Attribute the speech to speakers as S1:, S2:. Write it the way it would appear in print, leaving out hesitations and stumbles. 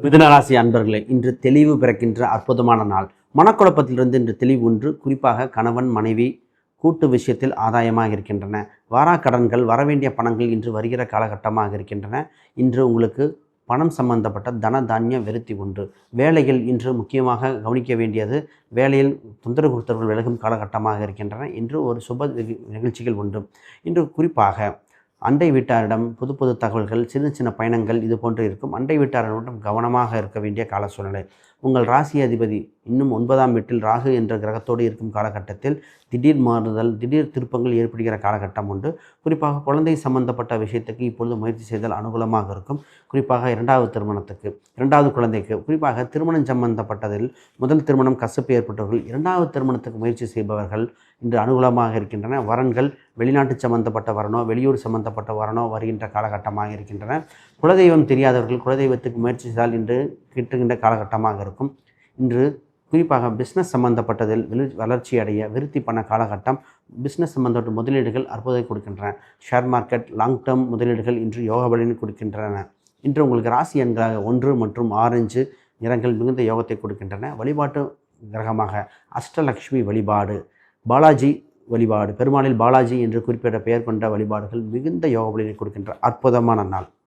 S1: மிதுனராசி அன்பர்களே, இன்று தெளிவு பிறக்கின்ற அற்புதமான நாள். மனக்குழப்பத்திலிருந்து இன்று தெளிவு ஒன்று. குறிப்பாக கணவன் மனைவி கூட்டு விஷயத்தில் ஆதாயமாக இருக்கின்றன. வாராக்கடன்கள், வரவேண்டிய பணங்கள் இன்று வருகிற காலகட்டமாக இருக்கின்றன. இன்று உங்களுக்கு பணம் சம்பந்தப்பட்ட தன தானிய விருத்தி உண்டு. வேலையில் இன்று முக்கியமாக கவனிக்க வேண்டியது, வேலையில் தொந்தரவு கொடுத்தவர்கள் விலகும் காலகட்டமாக இருக்கின்றன. இன்று ஒரு சுப நிகழ்ச்சிகள் உண்டு. இன்று குறிப்பாக அண்டை வீட்டாரிடம் புது புது தகவல்கள், சின்ன சின்ன பயணங்கள் இது போன்று இருக்கும். அண்டை வீட்டாரிடம் கவனமாக இருக்க வேண்டிய கால சூழ்நிலை. உங்கள் ராசி அதிபதி இன்னும் 9ஆம் வீட்டில் ராகு என்ற கிரகத்தோடு இருக்கும் காலகட்டத்தில் திடீர் மாறுதல், திடீர் திருப்பங்கள் ஏற்படுகிற காலகட்டம் உண்டு. குறிப்பாக குழந்தை சம்பந்தப்பட்ட விஷயத்துக்கு இப்பொழுது முயற்சி செய்தல் அனுகூலமாக இருக்கும். குறிப்பாக 2வது திருமணத்துக்கு, 2வது குழந்தைக்கு, குறிப்பாக திருமணம் சம்பந்தப்பட்டதில் முதல் திருமணம் கசப்பு ஏற்பட்டவர்கள் 2வது திருமணத்துக்கு முயற்சி செய்பவர்கள் இன்று அனுகூலமாக இருக்கின்றன. வரன்கள் வெளிநாட்டு சம்பந்தப்பட்ட வரனோ, வெளியூர் சம்பந்தப்பட்ட வரனோ வருகின்ற காலகட்டமாக இருக்கின்றன. குலதெய்வம் தெரியாதவர்கள் குலதெய்வத்துக்கு முயற்சி செய்தால் இன்று கிட்டுகின்ற காலகட்டமாக இருக்கும். இன்று குறிப்பாக பிஸ்னஸ் சம்பந்தப்பட்டதில் வளர்ச்சி அடைய விருத்தி பண்ண காலகட்டம். பிஸ்னஸ் சம்பந்தப்பட்ட முதலீடுகள் அற்புதத்தை கொடுக்கின்றன. ஷேர் மார்க்கெட், லாங் டேர்ம் முதலீடுகள் இன்று யோக பலனை கொடுக்கின்றன. இன்று உங்களுக்கு ராசி எண்களாக 1 மற்றும் ஆரஞ்சு நிறங்கள் மிகுந்த யோகத்தை கொடுக்கின்றன. வழிபாட்டு கிரகமாக அஷ்டலக்ஷ்மி வழிபாடு, பாலாஜி வழிபாடு, பெருமாளில் பாலாஜி என்று குறிப்பிட்ட பெயர் கொண்ட வழிபாடுகள் மிகுந்த யோக பலனை கொடுக்கின்ற அற்புதமான நாள்.